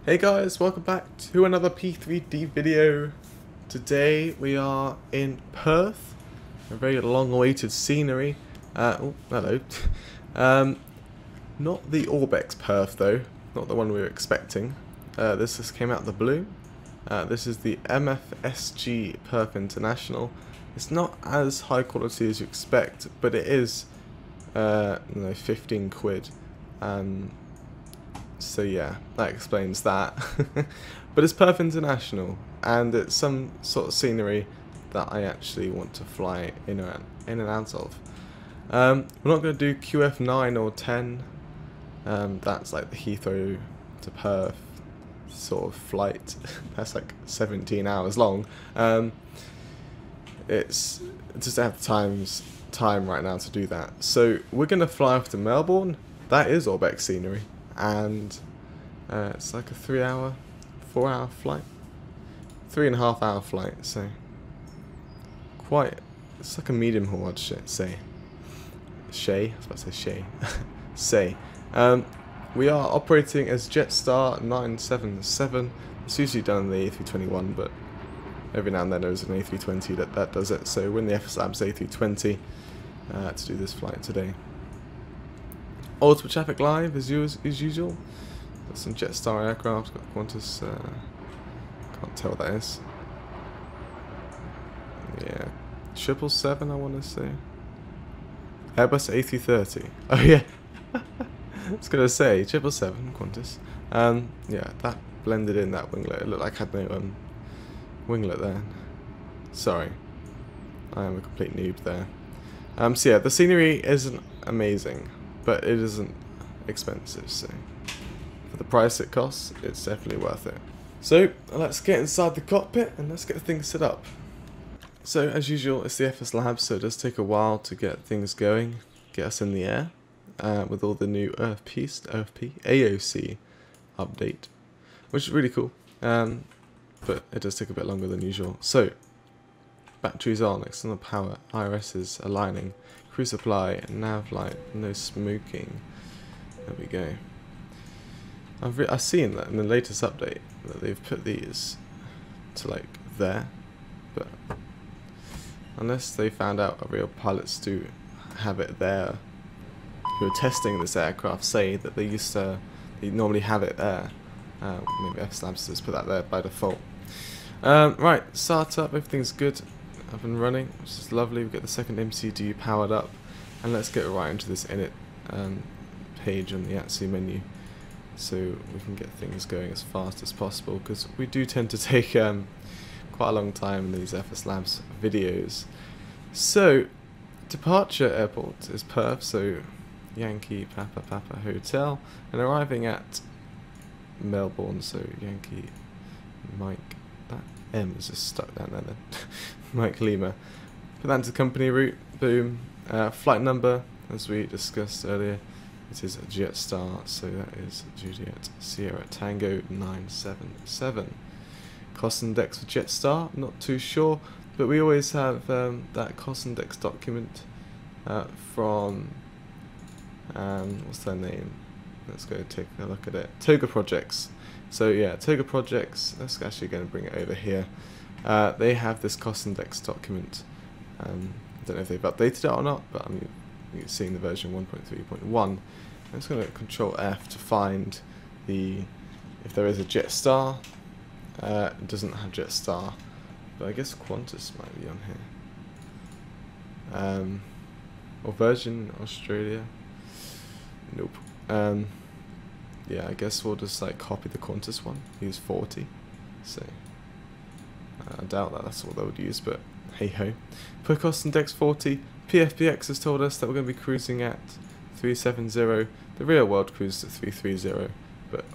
Hey guys, welcome back to another P3D video. Today we are in Perth, a very long-awaited scenery. Oh, hello. Not the Orbx Perth though, not the one we were expecting. This just came out of the blue. This is the MFSG Perth International. It's not as high quality as you expect, but it is 15 quid. So yeah, that explains that. But it's Perth International, and it's some sort of scenery that I actually want to fly in and out of. We're not going to do QF9 or 10. That's like the Heathrow to Perth sort of flight. That's like 17 hours long. It's just have the time right now to do that. So we're going to fly off to Melbourne. That is Orbx scenery. And it's like a 4-hour flight, 3.5 hour flight, so it's like a medium haul, I'd say. I was about to say say. We are operating as Jetstar 977. It's usually done on the A321, but every now and then there's an A320 that does it, so we're in the FSLabs A320 to do this flight today. Ultimate traffic live as usual. Got some Jetstar aircraft, got Qantas, can't tell what that is. Yeah, 777 I want to say. Airbus A330. Oh yeah, I was going to say 777 Qantas. Yeah, that blended in that winglet. It looked like I had no winglet there. Sorry, I am a complete noob there. So yeah, the scenery isn't amazing, but it isn't expensive, so for the price it costs, it's definitely worth it. So let's get inside the cockpit and let's get things set up. So as usual, it's the FSLabs, so it does take a while to get things going, get us in the air, with all the new AOC update, which is really cool, but it does take a bit longer than usual. So batteries on, external power, IRS is aligning, crew supply, nav light, no smoking. There we go. I've seen that in the latest update that they've put these to like there, but unless they found out real pilots do have it there who are testing this aircraft say that they normally have it there. Maybe FSLabs just put that there by default. Right, start up, everything's good. Up and running, which is lovely. We've got the second MCU powered up, and let's get right into this init page on the ATSU menu, so we can get things going as fast as possible, because we do tend to take quite a long time in these FSLabs videos. So, departure airport is Perth, so Yankee Papa Hotel, and arriving at Melbourne, so Yankee Mike. That M is just stuck down there then. Mike Lima. Put that into company route, boom. Flight number, as we discussed earlier, it is Jetstar, so that is Juliet Sierra Tango 977. Cost index for Jetstar, not too sure, but we always have that cost index document from, what's their name? Let's go take a look at it. Toga Projects. So yeah, Toga Projects, that's actually going to bring it over here. They have this cost index document. I don't know if they've updated it or not, but I'm seeing the version 1.3.1. I'm just going to Control F to find if there is a Jetstar. It doesn't have Jetstar, but I guess Qantas might be on here. Or Virgin Australia. Nope. Yeah, I guess we'll just like copy the Qantas one, use 40, so I doubt that's what they would use, but hey ho. Per cost index 40, PFPX has told us that we're going to be cruising at 370, the real world cruised at 330, but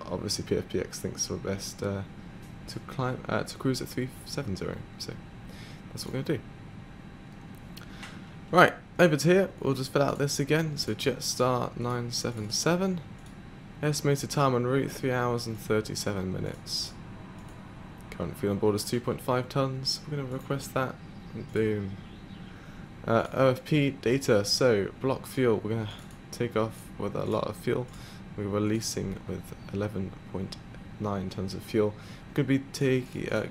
obviously PFPX thinks we're best to cruise at 370, so that's what we're going to do. Right, over to here, we'll just fill out this again, so Jetstar 977. Estimated time en route 3 hours and 37 minutes. Current fuel on board is 2.5 tons. We're going to request that. And boom. OFP data. So block fuel, we're gonna take off with a lot of fuel. We're releasing with 11.9 tons of fuel. Could be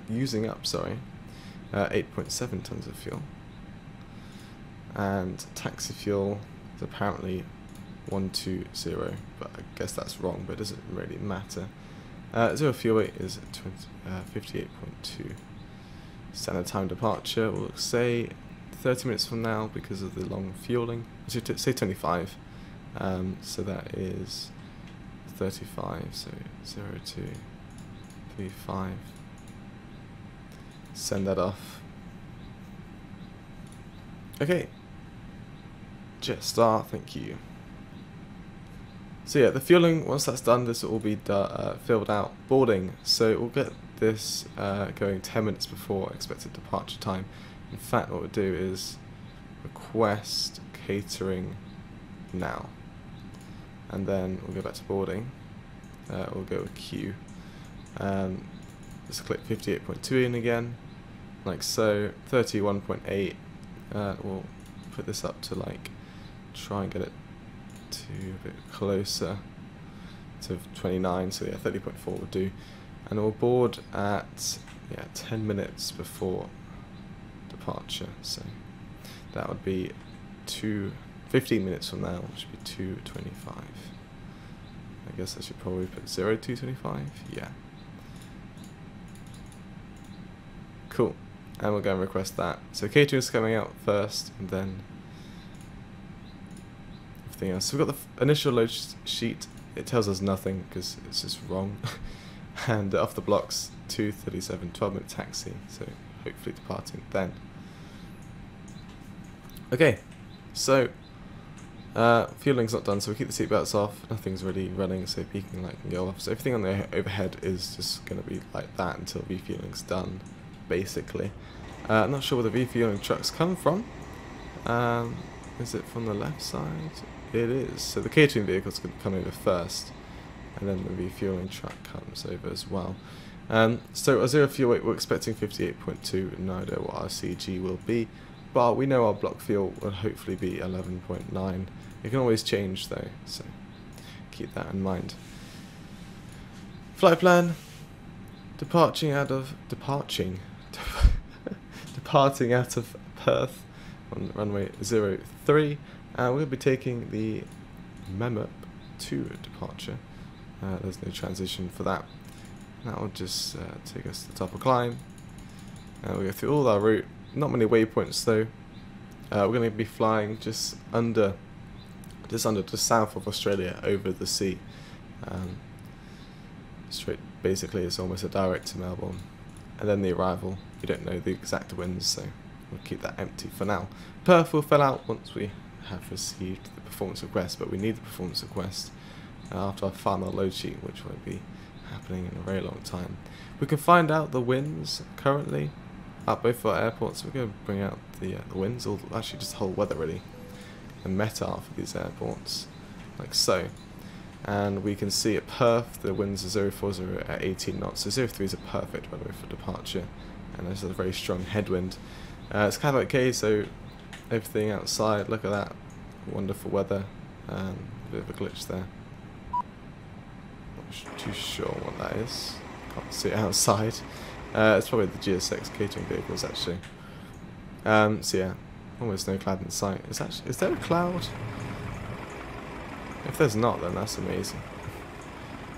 using up 8.7 tons of fuel. And taxi fuel is apparently 120, but I guess that's wrong, but it doesn't really matter. Zero fuel weight is 58.2. Standard time departure, we'll say 30 minutes from now because of the long fueling. So say 25. So that is 35, so 0235. Send that off. Okay. Jetstar, thank you. So yeah, the fueling, once that's done, this will all be filled out. Boarding, so we'll get this going 10 minutes before expected departure time. In fact, what we'll do is request catering now. And then we'll go back to boarding. We'll go with queue. Let's click 58.2 in again, like so. 31.8. We'll put this up to like, try and get it to a bit closer to 29. So yeah, 30.4 will do. And we'll board at 10 minutes before departure. So that would be 15 minutes from now, which would be 2:25. I guess I should probably put 0225. Yeah. Cool. And we'll go and request that. So catering is coming out first, and then everything else. So we've got the initial load sheet. It tells us nothing because it's just wrong. And off the blocks, 2:37, 12-minute taxi. So hopefully departing then. Okay. So fueling's not done, so we keep the seatbelts off. Nothing's really running, so peaking light can go off. So everything on the overhead is just going to be like that until refueling's done, basically. I'm not sure where the refueling trucks come from. Is it from the left side? It is. So the catering vehicle's going to come over first, and then the refueling truck comes over as well. So our zero fuel weight, we're expecting 58.2. No idea what our CG will be, but we know our block fuel will hopefully be 11.9. It can always change though, so keep that in mind. Flight plan: departing out of Perth on runway 03. We'll be taking the MEMUP to departure. There's no transition for that. That will just take us to the top of climb. We'll go through all our route. Not many waypoints though. We're going to be flying just under the south of Australia, over the sea. Straight, basically, it's almost a direct to Melbourne. And then the arrival, we don't know the exact winds, so we'll keep that empty for now. Perth will fill out once we have received the performance request, but we need the performance request after our final load sheet, which won't be happening in a very long time. We can find out the winds currently at both our airports. We're going to bring out the winds, or actually just the whole weather really, and METAR for these airports, like so. And we can see at Perth the winds are 040 at 18 knots, so 03 is a perfect runway for departure, and there's a very strong headwind. It's kind of okay, so everything outside, look at that, wonderful weather. A bit of a glitch there. Not too sure what that is, can't see it outside. It's probably the GSX catering vehicles actually. So yeah, almost no cloud in sight. Is there a cloud? If there's not, then that's amazing.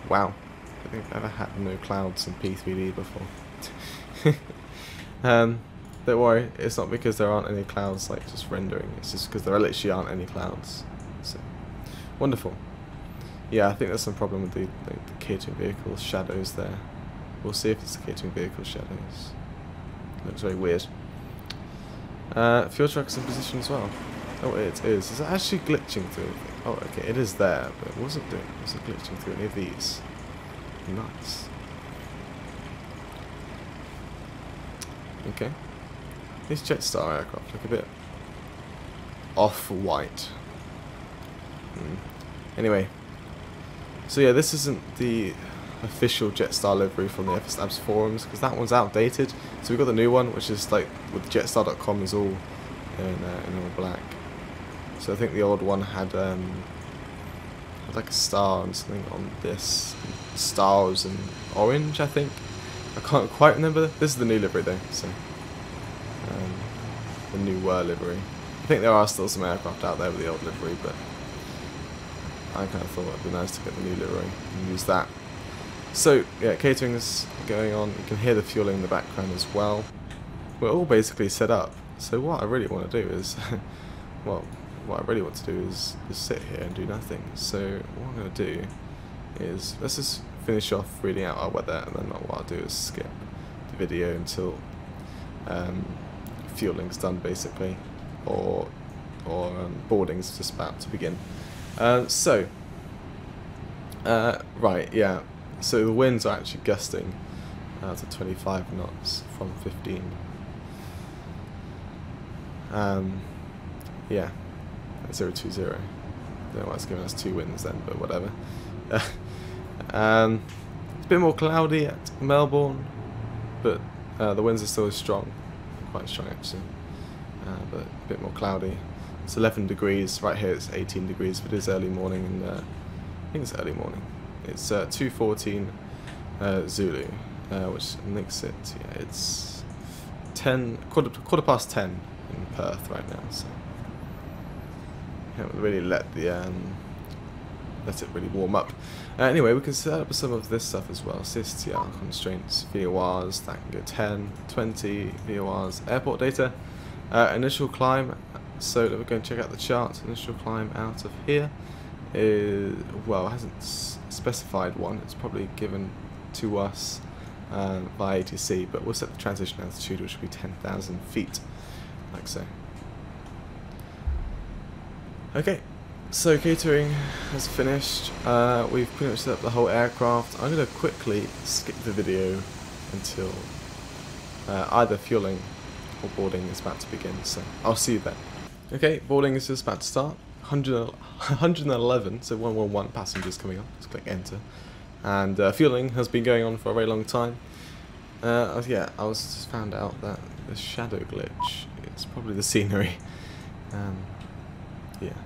Wow, I don't think I've ever had no clouds in P3D before. Don't worry, it's not because there aren't any clouds like just rendering, it's just because there literally aren't any clouds. So wonderful. Yeah, I think there's some problem with the catering vehicle shadows there. We'll see if it's the catering vehicle shadows. Looks very weird. Fuel truck's in position as well. Oh, it is. Is it actually glitching through? Oh, okay, it is there, but it wasn't doing. Was it glitching through any of these? Nice. Okay. These Jetstar aircraft look a bit off-white. Anyway, so yeah, this isn't the official Jetstar livery from the FSLabs forums, because that one's outdated. So we've got the new one, which is like with Jetstar.com is all in all black. So I think the old one had like a star and something on this, stars and orange, I think. I can't quite remember. This is the new livery though, so the new livery. I think there are still some aircraft out there with the old livery, but I kind of thought it'd be nice to get the new livery and use that. So yeah, catering is going on. You can hear the fueling in the background as well. We're all basically set up. So what I really want to do is, well, what I really want to do is just sit here and do nothing. So what I'm going to do is, let's just finish off reading out our weather, and then what I'll do is skip the video until fueling's done basically, or boarding's just about to begin. Right, yeah. So the winds are actually gusting to 25 knots from 15. Yeah, 020. Don't know why it's giving us 2 winds then, but whatever. It's a bit more cloudy at Melbourne, but the winds are still strong, quite strong actually, but a bit more cloudy. It's 11 degrees, right here it's 18 degrees, but it is early morning, and I think it's early morning. It's 2:14 Zulu, which makes it, yeah, it's quarter past 10 in Perth right now, so haven't really let it really warm up. Anyway, we can set up some of this stuff as well. CSTR constraints, VORs, that can go 10, 20 VORs. Airport data, initial climb. So we're going to check out the chart. Initial climb out of here is, well, it hasn't specified one. It's probably given to us by ATC, but we'll set the transition altitude, which will be 10,000 feet, like so. Okay, so catering has finished. We've pretty much set up the whole aircraft. I'm going to quickly skip the video until either fueling or boarding is about to begin, so I'll see you then. Okay, boarding is just about to start. 111, so 111 passengers coming on. Let's click enter. And fueling has been going on for a very long time. Yeah, I was just found out that the shadow glitch is probably the scenery. Yeah.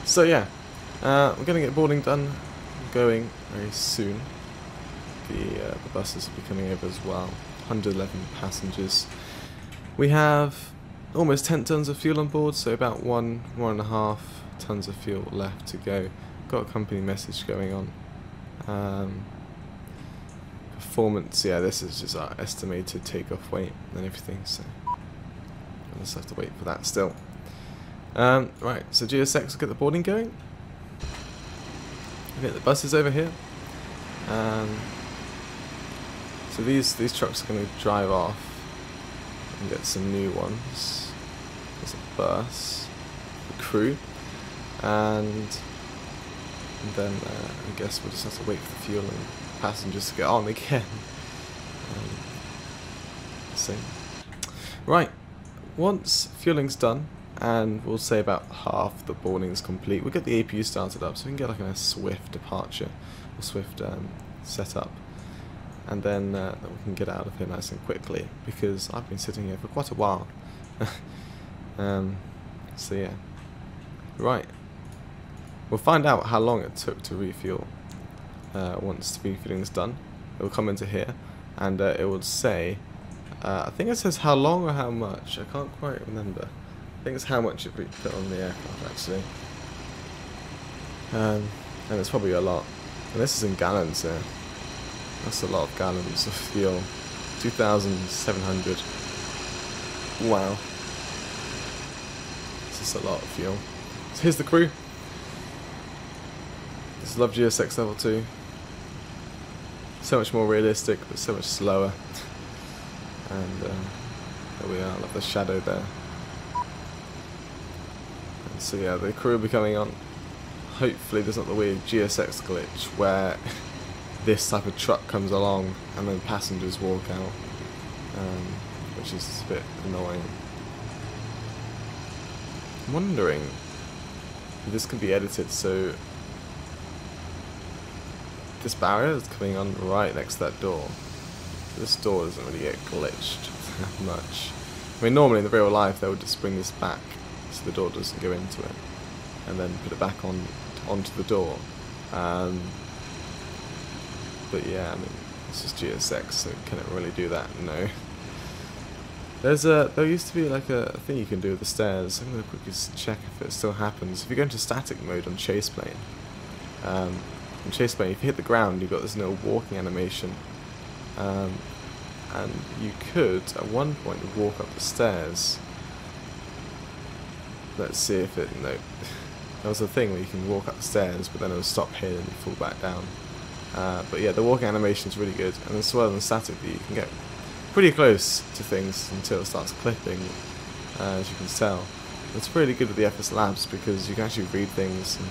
So yeah, we're going to get boarding done, going very soon. The buses will be coming over as well. 111 passengers. We have almost 10 tons of fuel on board, so about 1.5 tons of fuel left to go. Got a company message going on. Performance, yeah, this is just our estimated takeoff weight and everything, so we'll just have to wait for that still. Right, so GSX will get the boarding going. We'll get the buses over here. So these trucks are going to drive off and get some new ones. There's a bus, the crew, and then I guess we'll just have to wait for the fuel and passengers to get on again. So, right, once fueling's done, and we'll say about half the boarding is complete, we'll get the APU started up so we can get like a swift departure, a swift setup, and then we can get out of here nice and quickly, because I've been sitting here for quite a while. So yeah, right, we'll find out how long it took to refuel. Once the refueling's done, it will come into here, and it will say, I think it says how long or how much, I can't quite remember. I think it's how much it put on the aircraft actually, and it's probably a lot, and this is in gallons here. That's a lot of gallons of fuel, 2,700, wow, this is a lot of fuel. So here's the crew. This is Love GSX Level 2, so much more realistic but so much slower, and there we are, I love the shadow there. And so yeah, the crew will be coming on. Hopefully there's not the weird GSX glitch where this type of truck comes along and then passengers walk out, which is a bit annoying. I'm wondering if this can be edited so this barrier is coming on right next to that door. This door doesn't really get glitched that much. I mean, normally in the real life they would just bring this back so the door doesn't go into it, and then put it back onto the door. But yeah, I mean, this is GSX, so can it really do that? No. There used to be like a thing you can do with the stairs. I'm going to quickly check if it still happens. If you go into static mode on chase plane, on chase plane, if you hit the ground, you've got this little walking animation, and you could at one point walk up the stairs. Let's see if it. No, there was a thing where you can walk up the stairs, but then it would stop here and fall back down. But yeah, the walking animation is really good, and as well in static view, you can get pretty close to things until it starts clipping, as you can tell. It's really good with the FSLabs because you can actually read things, and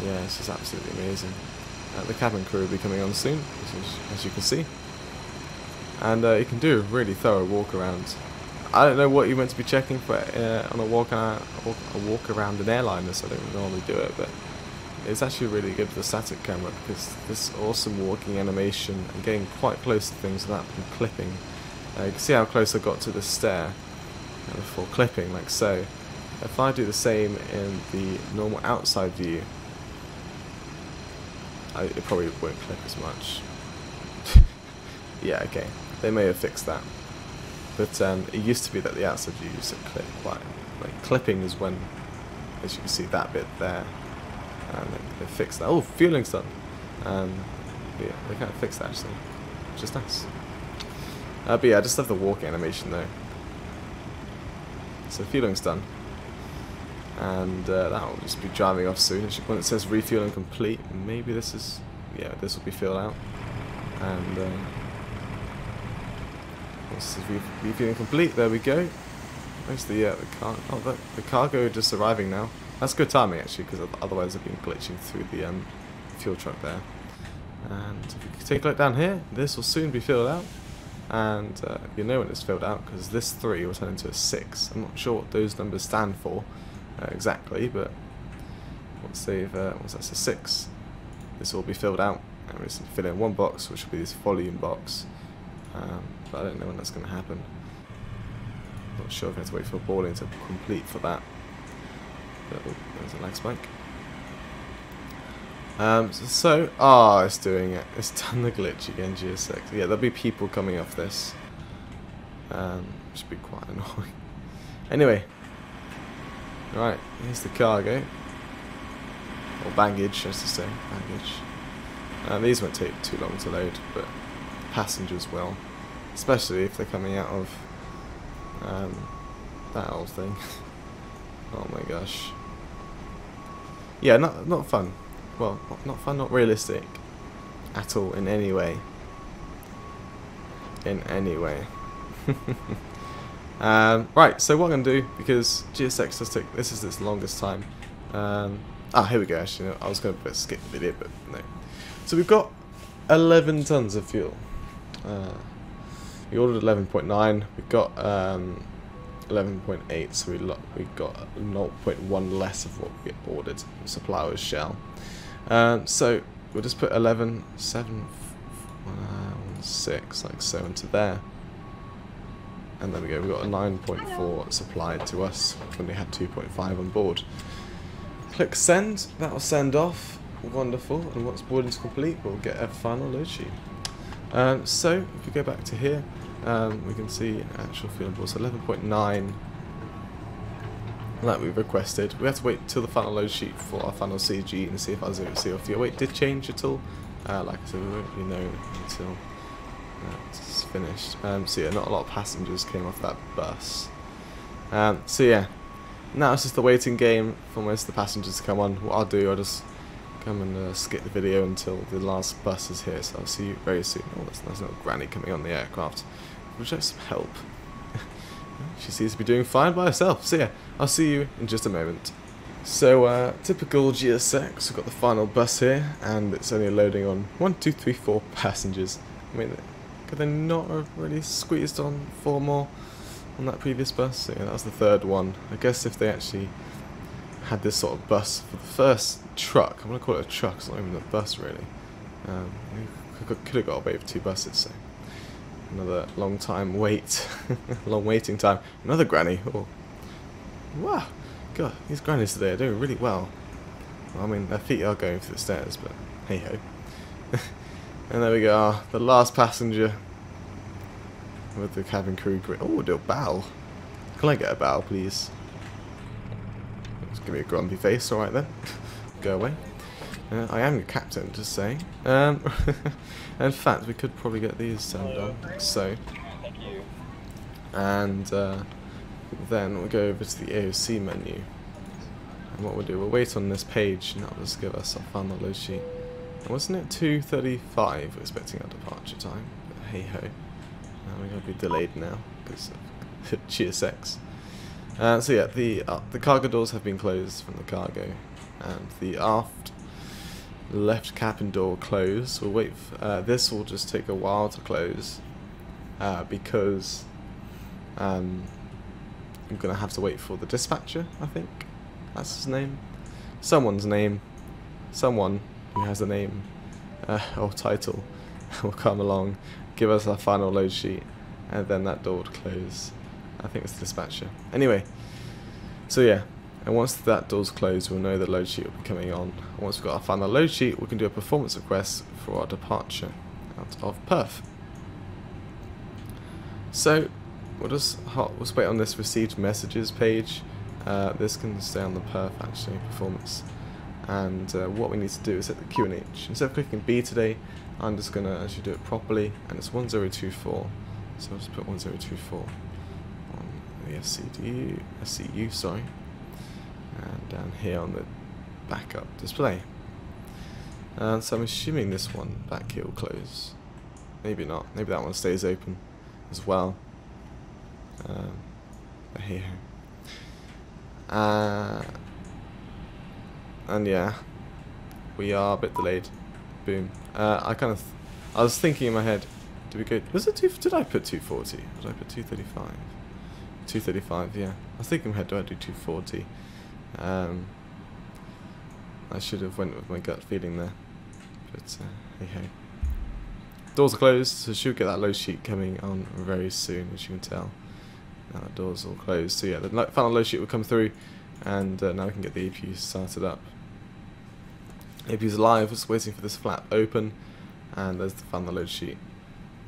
yeah, it's just absolutely amazing. The cabin crew will be coming on soon, as you can see, and you can do a really thorough walk around. I don't know what you're meant to be checking for on a walk around an airliner, so I don't normally do it, but it's actually really good with the static camera because this awesome walking animation and getting quite close to things without them clipping. You can see how close I got to the stair before clipping, like so. If I do the same in the normal outside view, it probably won't clip as much. Yeah, okay, they may have fixed that. But it used to be that the outside view used to clip quite. Like clipping is when, as you can see, that bit there. And they fixed that. Oh, fueling's done. Yeah, they kind of fixed that actually, which is nice. But yeah, I just love the walking animation though. So fueling's done, and that will just be driving off soon. When it says refueling complete, maybe this is, yeah, this will be filled out, and this is refueling complete. There we go. Where's the car? Oh, the cargo just arriving now. That's good timing actually, because otherwise I've been glitching through the fuel truck there. And if you take a look down here, this will soon be filled out, and you know when it's filled out because this 3 will turn into a 6. I'm not sure what those numbers stand for exactly, but once that's a 6, this will be filled out, and we're just going to fill in one box, which will be this volume box. But I don't know when that's going to happen. Not sure if I have to wait for boarding to complete for that. Oh, there's a lag spike. It's doing it. It's done the glitch again, GSX. Yeah, there'll be people coming off this. Which would be quite annoying. Anyway. Right, here's the cargo. Or baggage, as to say. Baggage. These won't take too long to load, but passengers will. Especially if they're coming out of that old thing. Oh my gosh. Yeah, not fun. Well, not fun, not realistic at all in any way. In any way. Right, so what I'm going to do, because GSX does take, this is its longest time. Here we go, actually. No, I was going to skip the video, but no. So we've got 11 tons of fuel. We ordered 11.9, we've got 11.8, so we got 0.1 less of what we ordered. Supplier's shell. So we'll just put 11, 7, 6, like so, into there. And there we go, we've got a 9.4 supplied to us when we had 2.5 on board. Click send, that will send off. Wonderful, and once boarding's complete, we'll get a final load sheet. So if we go back to here, we can see actual fuel on board, so 11.9 like we requested. We have to wait till the final load sheet for our final CG and see if our CO fuel weight did change at all. Like I said, we won't really know until it's finished. So yeah, not a lot of passengers came off that bus. So yeah, now it's just the waiting game for most of the passengers to come on. What I'll do, I'll just come and skip the video until the last bus is here, so I'll see you very soon. Oh, there's a little granny coming on the aircraft. Would you like some help? She seems to be doing fine by herself. So yeah, I'll see you in just a moment. So typical GSX, we've got the final bus here, and it's only loading on 1, 2, 3, 4 passengers. I mean, could they not have really squeezed on 4 more on that previous bus? So yeah, that was the 3rd one. I guess if they actually had this sort of bus for the first truck, I'm going to call it a truck, it's not even a bus really. Could have got away with 2 buses, so Another long time wait. Long waiting time. Another granny. Oh. Wow. God, these grannies today are doing really well. I mean, their feet are going through the stairs, but hey ho. And there we go, the last passenger with the cabin crew grid. Oh, we'll do a bow. Can I get a bow, please? Just give me a grumpy face, alright then. Go away. I am your captain, just saying. In fact, we could probably get these turned on, like so. Thank you. And then we'll go over to the AOC menu. And what we'll do, we'll wait on this page, and that'll just give us our final load sheet. And wasn't it 2:35 we're expecting our departure time? But hey ho. We're going to be delayed now because of GSX. So yeah, the cargo doors have been closed from the cargo, and the aft left cabin door closed. We'll wait. This will just take a while to close because I'm going to have to wait for the dispatcher. I think that's his name. Someone's name. Someone who has a name or title will come along, give us our final load sheet, and then that door would close. I think it's the dispatcher. Anyway, so yeah, and once that door's closed, we'll know the load sheet will be coming on. And once we've got our final load sheet, we can do a performance request for our departure out of Perth. So we'll just wait on this received messages page. This can stay on the Perth actually performance. And what we need to do is set the QNH. Instead of clicking B today, I'm just going to actually do it properly, and it's 1024. So I'll just put 1024 on the SCU, sorry, and down here on the backup display. So I'm assuming this one back here will close. Maybe not. Maybe that one stays open as well. But here. And yeah, we are a bit delayed. Boom. I was thinking in my head, did we go? Was it did I put 240? Did I put 235? 235, yeah. I was thinking in my head, do I do 240? I should have went with my gut feeling there, but hey ho. Doors are closed, so she'll get that load sheet coming on very soon, as you can tell. Now the doors all closed, so yeah, the final load sheet will come through, and now we can get the APU started up. APU's live, just waiting for this flap open, and there's the final load sheet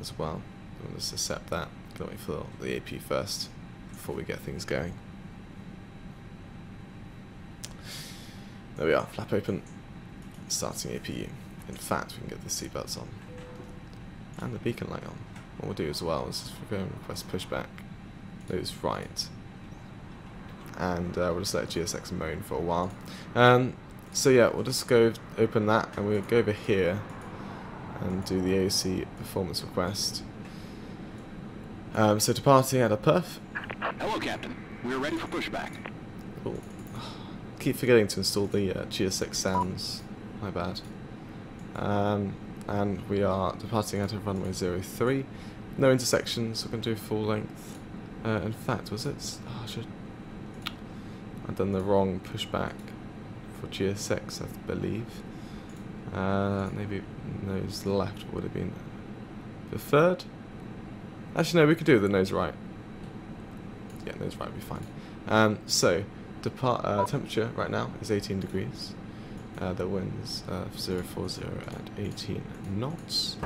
as well. We'll just accept that. Gotta wait for the APU first before we get things going. There we are, flap open, starting APU. In fact, we can get the seatbelts on and the beacon light on. What we'll do as well is just go and request pushback, nose right, and we'll just let GSX moan for a while. So yeah, we'll just go open that, and we'll go over here and do the AOC performance request. So departing out of Perth. Hello, Captain. We're ready for pushback. Cool. Keep forgetting to install the GSX sounds. My bad. And we are departing out of runway 03. No intersections. We're going to do full length. In fact, was it? Oh, I've done the wrong pushback for GSX, I believe. Maybe nose left would have been preferred. Actually, no, we could do the nose right. Yeah, nose right would be fine. So, temperature right now is 18 degrees. The wind's 040 at 18 knots.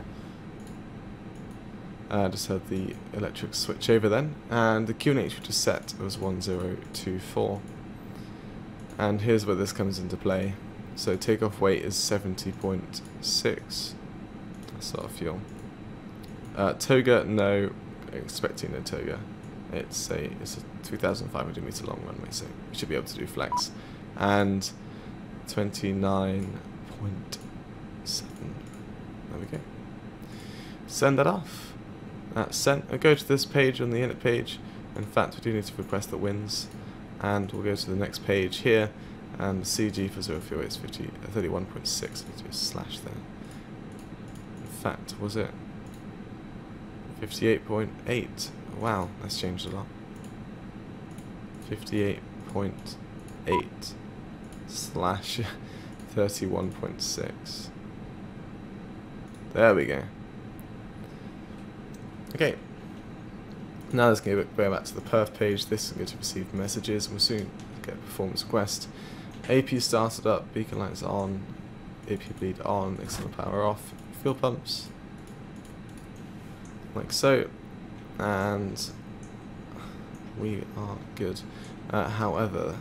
Just had the electric switch over then, and the QNH we just set was 1024. And here's where this comes into play. So takeoff weight is 70.6. That's sort of fuel. Toga, no, expecting no toga. It's a 2,500 meter long runway, so we should be able to do flex. And 29.7. There we go. Send that off. That's sent. I'll go to this page on the init page. In fact, we do need to request the wins, and we'll go to the next page here. And the CG for 0 is 31.6. I need to do a slash there. In fact, was it 58.8? Wow, that's changed a lot. 58.8 slash 31.6. There we go. Okay. Now let's go back to the perf page. This is going to receive messages. We'll soon get a performance request. AP started up, beacon lights on, AP bleed on, external power off, fuel pumps, like so, and we are good. However,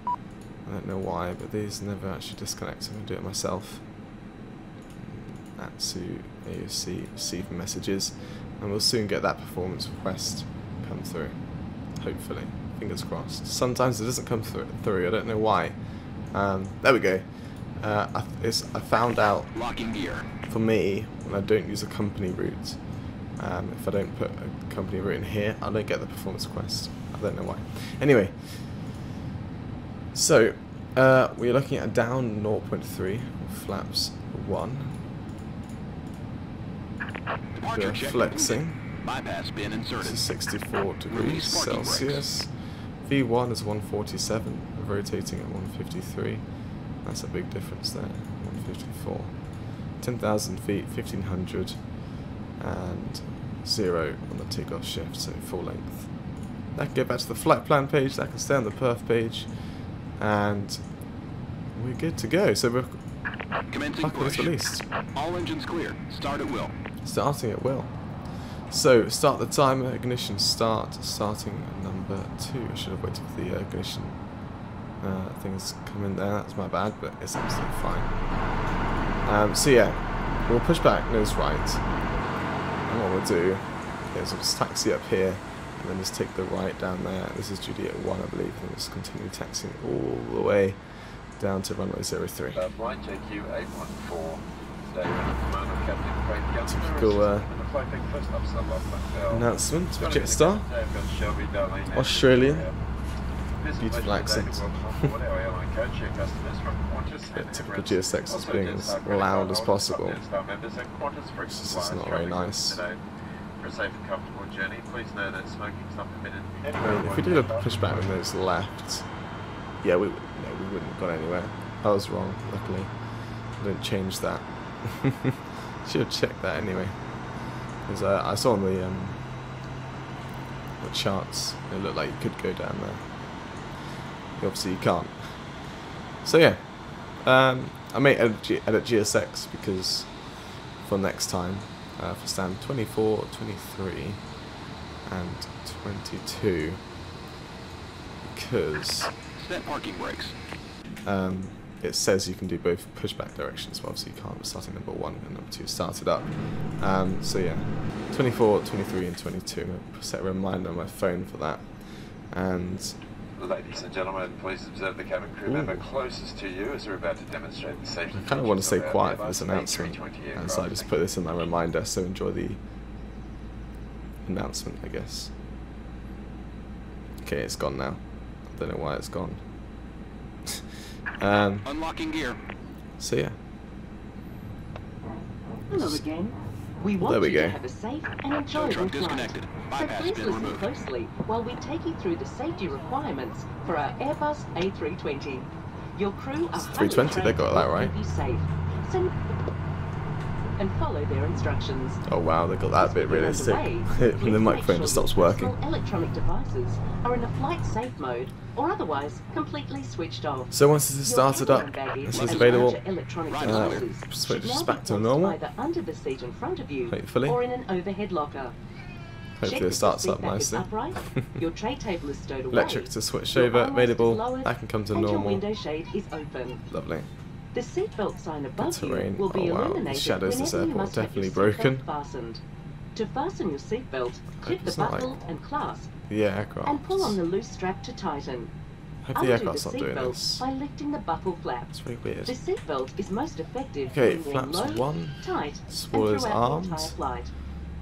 I don't know why, but these never actually disconnect, so I'm going to do it myself. Atsu AUC receive messages, and we'll soon get that performance request come through, hopefully, fingers crossed. Sometimes it doesn't come through, I don't know why. There we go. I found out, Locking gear. for me, when I don't use a company route, if I don't put a company route in here, I don't get the performance request. I don't know why. Anyway, so we're looking at a down 0.3 flaps 1. We're flexing. Bypass bin inserted. This is 64 degrees Release parking Celsius. V1 is 147, rotating at 153. That's a big difference there. 154. 10,000 feet, 1500, and 0 on the takeoff shift, so full length. That can go back to the flight plan page, that can stay on the perf page, and we're good to go. So we're Commencing push. released. All engines clear. Start at will. Starting at will. So start the timer, ignition start, starting at number 2. I should have waited for the ignition things come in there, that's my bad, but it's absolutely fine. So yeah, we'll push back nose right, and what we'll do is we'll just taxi up here, and then just take the right down there. This is Juliet 1, I believe, and we'll just continue taxiing all the way down to runway 03. Flight JQ 814. Typical announcement of Jetstar. Australian. Beautiful accent. Yeah, typical GSX is being as loud as possible. It's just not very nice. I mean, if we did a pushback with those left, yeah, we wouldn't have gone anywhere. I was wrong, luckily. I didn't change that. Should have checked that anyway. Because I saw on the charts, it looked like you could go down there. Obviously you can't. So yeah, I may edit GSX because for next time, for stand 24, 23, and 22, because Set parking brakes. it says you can do both pushback directions, but obviously you can't. We're starting number 1 and number 2 started up. So yeah, 24, 23, and 22. I'll set a reminder on my phone for that. And ladies and gentlemen, please observe the cabin crew member closest to you as we're about to demonstrate the safety. I kind of want to stay quiet for this announcement, and so I just put this in my reminder, so enjoy the announcement, I guess. Okay, it's gone now. I don't know why it's gone. Unlocking gear. So yeah. Hello again. We want There we you go. to have a safe and enjoyable Truck flight. disconnected. So Bypass please bin listen removed. closely while we take you through the safety requirements for our Airbus A320. Your crew are highly 320, they got that right. Keep you safe. So and follow their instructions. Oh wow, they got that bit realistic. Underway, When the microphone just stops working. personal electronic devices are in a flight safe mode or otherwise completely switched off. So once this is started up, this is available. Electronic Switch this back to normal. Either under the seat in front of you Hopefully. or in an overhead locker. Hopefully it starts up nicely. Your tray table is stowed away. Electric to switch Your over, armrest is available. lowered, That can come to and your normal. window shade is open. Lovely. The seatbelt sign above terrain. you will be Oh, wow. The illuminated shadows of this whenever you airport must have definitely your seatbelt broken. fastened. To fasten your seatbelt, clip the it's not buckle and clasp, The aircraft. and pull on the loose strap to tighten. Hope the Undo aircraft's the not doing seatbelt this. by lifting the buckle flap. It's very weird. The seatbelt is most effective Okay, when worn flaps low, 1. tight, Spoilers and throughout the entire armed. flight.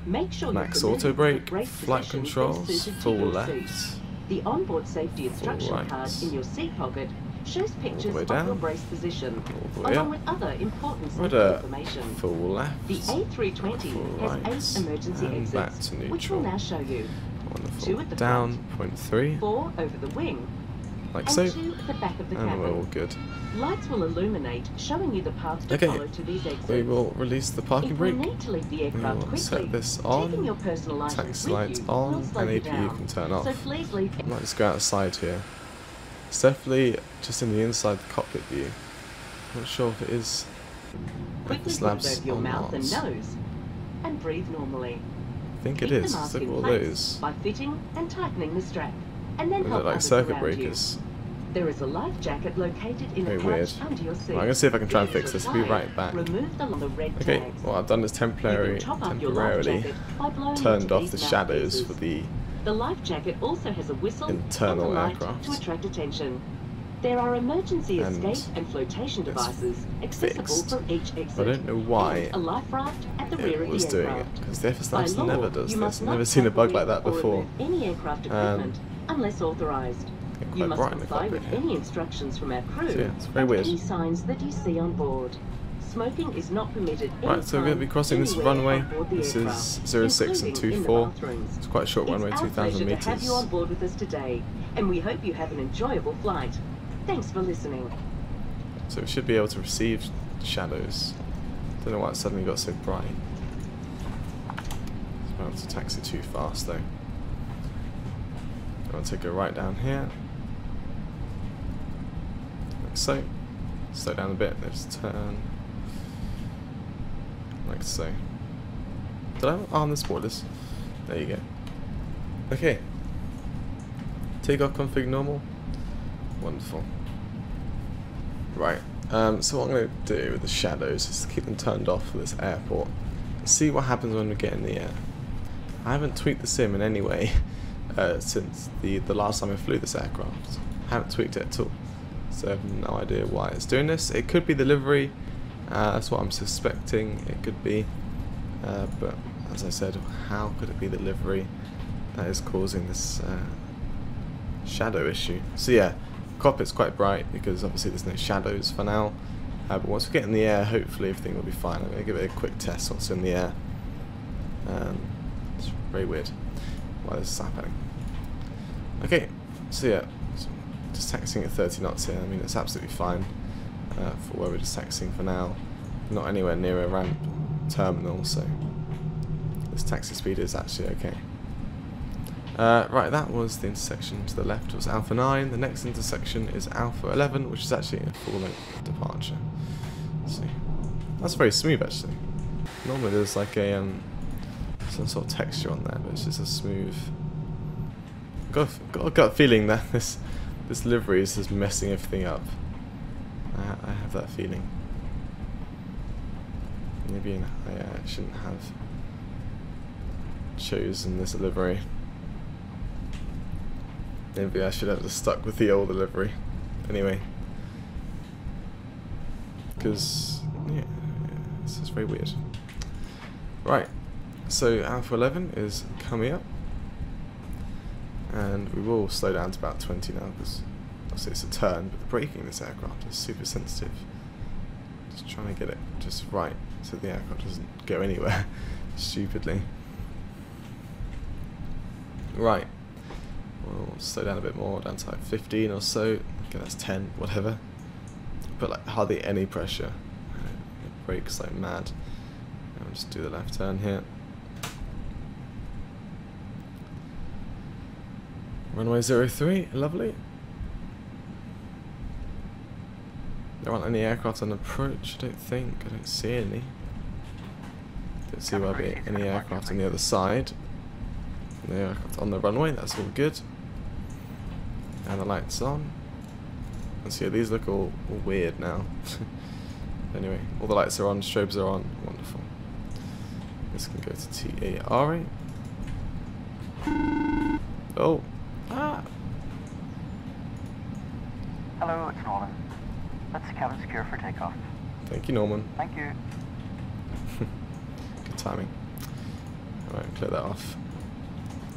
Make sure Max you're auto familiar with brake. the brake Flight position best controls. suited to Full your left. seat. The onboard safety instruction right. card in your seat pocket shows pictures way of down. your brace position, All the way along up. with other important Right, safety information. full left. The A320 full has right, 8 emergency and back exits, to which we'll neutral. now show you. Wonderful. 2 at the Down, front. point 3. 4 over the wing, like and so, to the back of the and we're all cabin. good. Lights will illuminate, showing you the path to Okay, follow to these exits. we will release the parking If we brake. need to leave the We aircraft will quickly, set this taking on, your personal items taxi with lights you on, will slow and you APU down. can turn So off. please leave. I might just go outside here. It's definitely just in the inside the cockpit view. Not sure if it is Quickly put it FSLabs over your or mouth not. and nose, and breathe normally. I think it Keep is. the mask Look at in all place those. by fitting and tightening the strap, and then They help look like others circuit around breakers. you. There is a life jacket located in Very a weird. pouch under your seat. Right, I'm gonna see if I can try and If fix this. I'll be required, right back. Remove the red Okay, tags. what I've done is You can temporarily top up your life jacket by blowing turned into off these the shadows mouthpieces. for the The life jacket also has a whistle internal and a light aircraft. to attract attention. There are emergency And escape and flotation it's devices accessible fixed. from each exit. I don't know why And a life raft at the rear it of was the doing it, aircraft. because the By FSLabs law, never does you this. must I've not never seen a bug like operate that or before. remove any aircraft equipment unless authorized. Get You quite must bright in the comply cockpit with here. any instructions from our crew So yeah, it's very and weird. any signs that you see on board. Smoking is not permitted Right, so we're going to be anytime, crossing this anywhere runway. on board the This aircraft, is 06 and including in the 24. bathrooms. It's quite a short runway, It's our 2,000 pleasure to have you on meters. board with us today, and we hope you have an enjoyable flight. Thanks for listening. So we should be able to receive shadows. Don't know why it suddenly got so bright. I'm able to taxi too fast though. I'm going to take a right down here. Like so. Slow down a bit, let's turn. Like so. Did I arm the spoilers? There you go. Okay. Takeoff config normal. Wonderful. Right. So what I'm going to do with the shadows is keep them turned off for this airport. See what happens when we get in the air. I haven't tweaked the sim in any way since the last time I flew this aircraft. I haven't tweaked it at all. So I have no idea why it's doing this. It could be the livery. That's what I'm suspecting it could be. But as I said, how could it be the livery that is causing this shadow issue? So yeah, cockpit's quite bright because obviously there's no shadows for now. But once we get in the air, hopefully everything will be fine. I'm going to give it a quick test once in the air. It's very weird why this is happening. Okay, so yeah, just taxiing at 30 knots here. I mean, it's absolutely fine for where we're just taxiing for now. Not anywhere near a ramp terminal, so this taxi speed is actually okay. Right, that was the intersection to the left. It was Alpha 9. The next intersection is Alpha 11, which is actually a full-length departure. So that's very smooth, actually. Normally there's like a some sort of texture on there, but it's just a smooth. Got a gut feeling that this livery is just messing everything up. I have that feeling. Maybe I shouldn't have chosen this livery. Maybe I should have just stuck with the older livery. Anyway. Because, yeah, this is very weird. Right, so Alpha 11 is coming up. And we will slow down to about 20 now, because obviously it's a turn, but the braking in this aircraft is super sensitive. Just trying to get it just right, so the aircraft doesn't go anywhere stupidly. Right. We'll slow down a bit more, down to like 15 or so. Okay, that's 10, whatever. But like hardly any pressure. It brakes like mad. I'll just do the left turn here. Runway 03, lovely. There aren't any aircraft on approach, I don't think. I don't see any. Don't see why there be any aircraft on the other side. No aircraft on the runway, that's all good. And the lights on. And so yeah, these look all weird now. Anyway, all the lights are on, strobes are on, wonderful. This can go to TARA. Oh. Ah. Hello, it's Norman. Let's cabin secure for takeoff. Thank you, Norman. Thank you. Good timing. Alright, clear that off.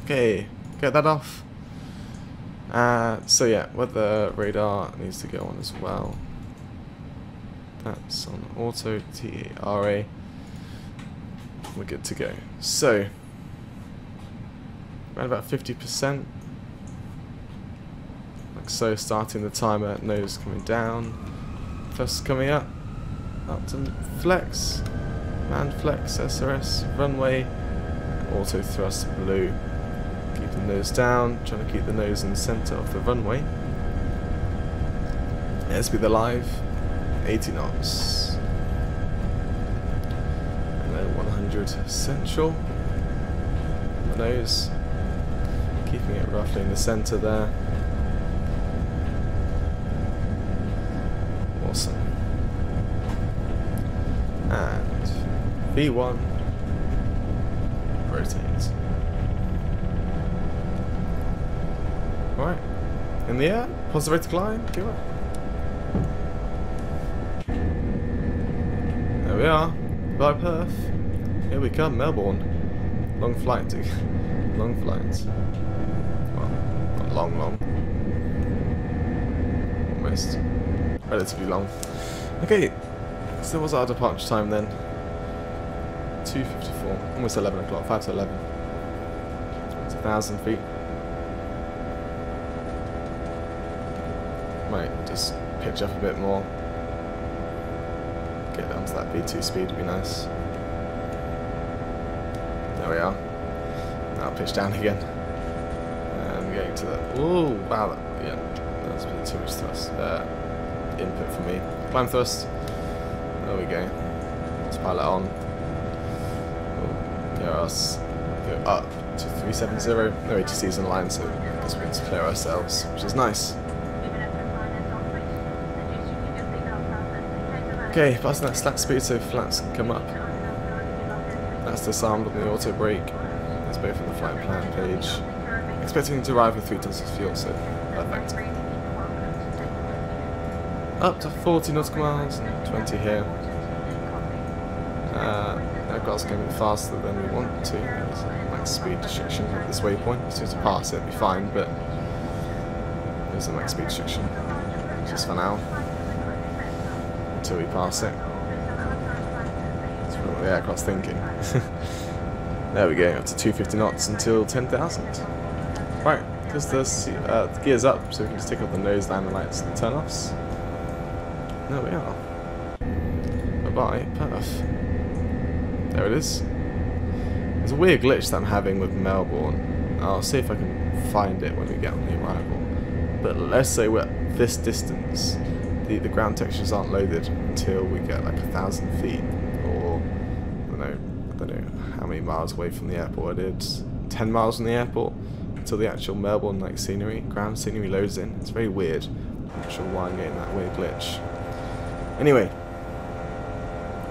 Okay, get that off. So yeah, weather radar needs to go on as well. That's on auto, TARA. We're good to go. So, around about 50%. Like So starting the timer, nose coming down, thrust coming up to flex, man flex, SRS, runway, auto thrust blue. Keep the nose down, trying to keep the nose in the centre of the runway. Airspeed alive, 80 knots. And then 100 central. The nose, keeping it roughly in the centre there. Awesome. And V1, rotate. Alright, in the air, positive rate to climb, give up. There we are, by Perth. Here we come, Melbourne. Long flight, dude. Long flight. Well, not long. Almost. Relatively long. Okay, so what's our departure time then? 2:54, almost 11 o'clock, 5 to 11. It's 1,000 feet. Might just pitch up a bit more. Get down to that V2 speed would be nice. There we are. Now pitch down again. And getting to the... Ooh, wow, yeah, that's a bit too much thrust. Input for me. Climb thrust. There we go. Let's pilot on. Go up to 370. No ATCs in line, so I guess we need to clear ourselves, which is nice. Okay, passing that slack speed so flats can come up. That's disarmed on the auto brake. That's both on the flight plan page. Expecting to arrive with 3 tons of fuel, so perfect. Up to 40 nautical miles and 20 here. Aircraft's going a bit faster than we want to. There's a max speed restriction at this waypoint. As soon as we pass it, it'll be fine, but there's a max speed restriction. Just for now. Until we pass it. That's what the aircraft's thinking. There we go, up to 250 knots until 10,000. Right, because the gear's up, so we can just take off the nose, landing lights, and turn-offs. There we are. Bye-bye, Perth. There it is. There's a weird glitch that I'm having with Melbourne. I'll see if I can find it when we get on the arrival. But let's say we're at this distance. The ground textures aren't loaded until we get like 1,000 feet, or I don't know how many miles away from the airport it is. 10 miles from the airport until the actual Melbourne like ground scenery loads in. It's very weird. I'm not sure why I'm getting that weird glitch. Anyway,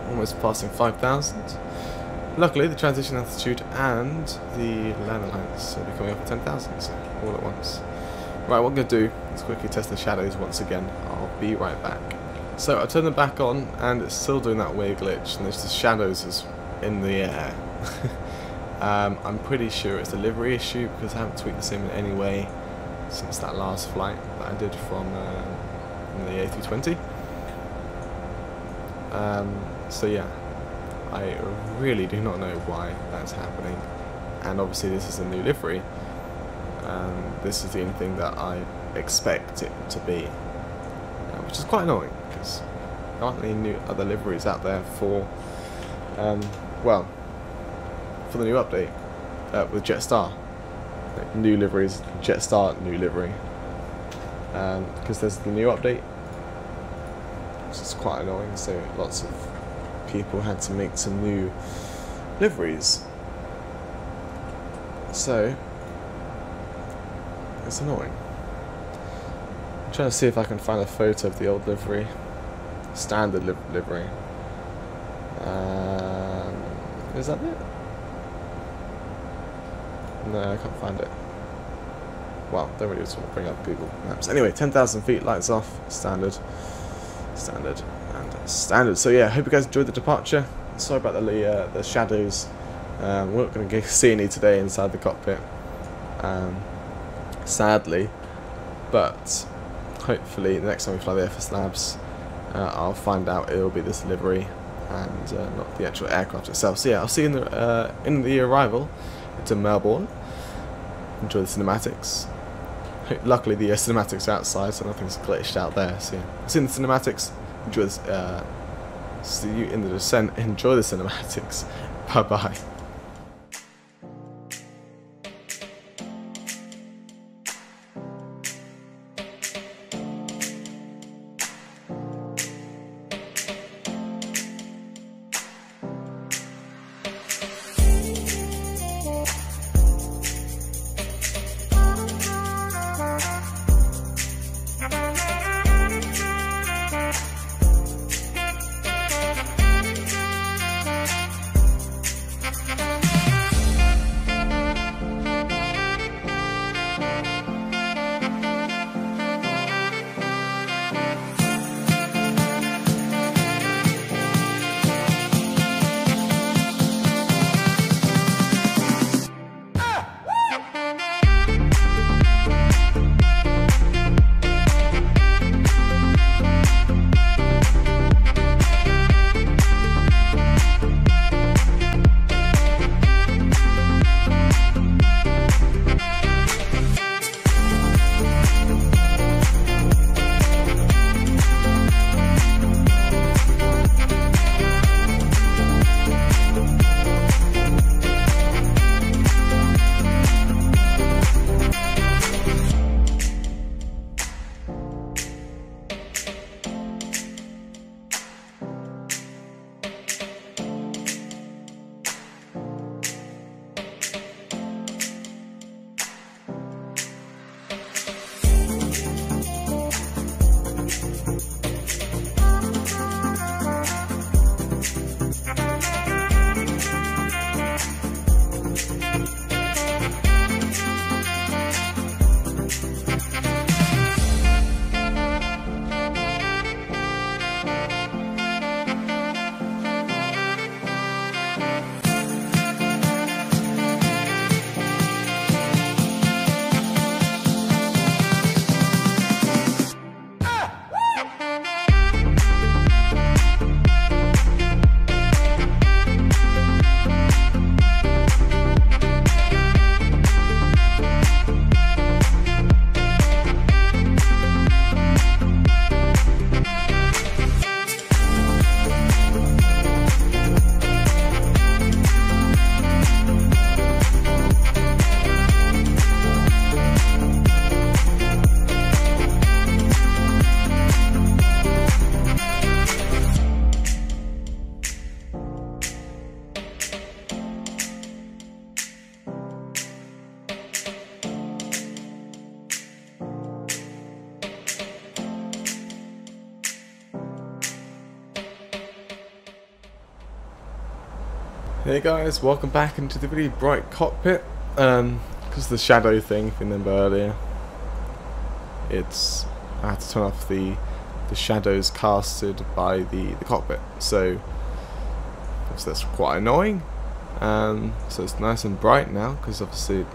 almost passing 5,000. Luckily, the transition altitude and the landing lights will be coming up at 10,000, so all at once. Right, what I'm going to do is quickly test the shadows once again. I'll be right back. So I turn them back on, and it's still doing that weird glitch, and there's the shadows is in the air. I'm pretty sure it's a livery issue because I haven't tweaked the sim in any way since that last flight that I did from the A320. So yeah, I really do not know why that's happening, and obviously this is a new livery. This is the only thing that I expect it to be, which is quite annoying because there aren't any new other liveries out there for, well, for the new update with Jetstar. Like new liveries, Jetstar new livery, because there's the new update, which is quite annoying. So lots of people had to make some new liveries. So it's annoying. I'm trying to see if I can find a photo of the old livery, standard livery. Is that it? No, I can't find it. Well, don't really just want to bring up Google Maps. Anyway, 10,000 feet, lights off, standard, and standard. So yeah, I hope you guys enjoyed the departure. Sorry about the shadows. We're not going to see any today inside the cockpit, sadly. But hopefully, the next time we fly the FSLabs, I'll find out it'll be this livery and not the actual aircraft itself. So yeah, I'll see you in the arrival to Melbourne. Enjoy the cinematics. Luckily the cinematics are outside, so nothing's glitched out there. So yeah, see in the cinematics. Enjoy this. See you in the descent. Enjoy the cinematics. Bye bye. Hey guys, welcome back into the really bright cockpit. Because the shadow thing, if you remember earlier, I had to turn off the shadows casted by the cockpit. So that's quite annoying. So it's nice and bright now, because obviously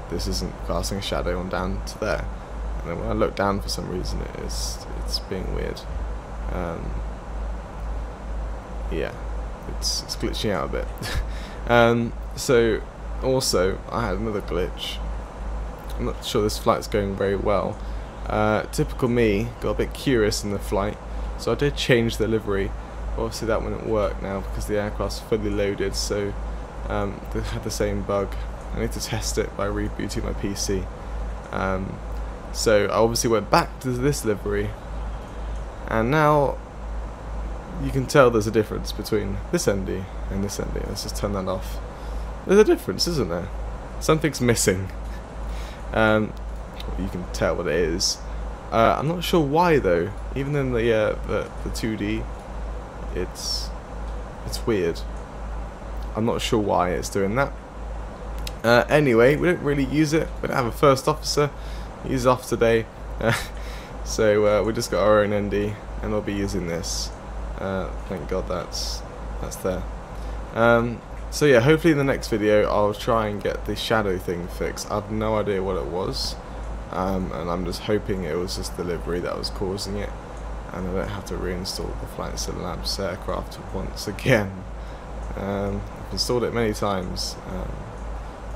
this isn't casting a shadow on down to there. And then when I look down, for some reason it's being weird. Yeah. It's glitching out a bit. So also I had another glitch. I'm not sure this flight's going very well. Typical me, got a bit curious in the flight, so I did change the livery. Obviously that wouldn't work now because the aircraft's fully loaded, so they had the same bug. I need to test it by rebooting my PC. So I obviously went back to this livery, and now you can tell there's a difference between this ND and this ND. Let's just turn that off. There's a difference, isn't there? Something's missing. You can tell what it is. I'm not sure why though. Even in the 2D, it's weird. I'm not sure why it's doing that. Anyway, we don't really use it. We don't have a first officer. He's off today, so we just got our own ND, and we'll be using this. Thank God that's there. So yeah, hopefully in the next video I'll try and get the shadow thing fixed. I have no idea what it was, and I'm just hoping it was just the livery that was causing it, and I don't have to reinstall the FSLabs aircraft once again. I've installed it many times,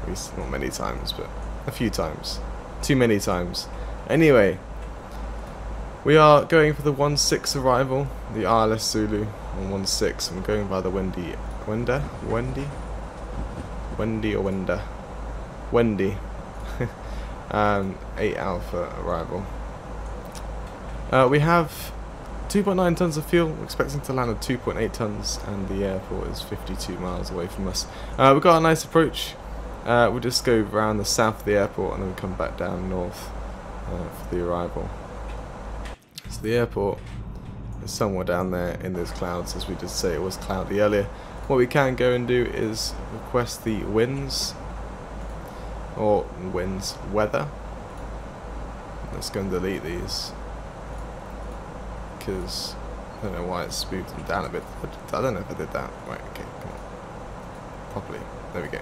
at least not many times, but a few times. Too many times. Anyway, we are going for the 1-6 arrival, the ILS Zulu on 1-6. I'm going by the Wendy or Wenda? Wendy. 8 Alpha arrival. We have 2.9 tons of fuel. We're expecting to land at 2.8 tons, and the airport is 52 miles away from us. We've got a nice approach. We'll just go around the south of the airport and then we come back down north for the arrival. So the airport is somewhere down there in those clouds, as we did say it was cloudy earlier. What we can go and do is request the winds, or weather. Let's go and delete these, because I don't know why it's smoothed them down a bit. I don't know if I did that. Right, okay, come on. Properly. There we go.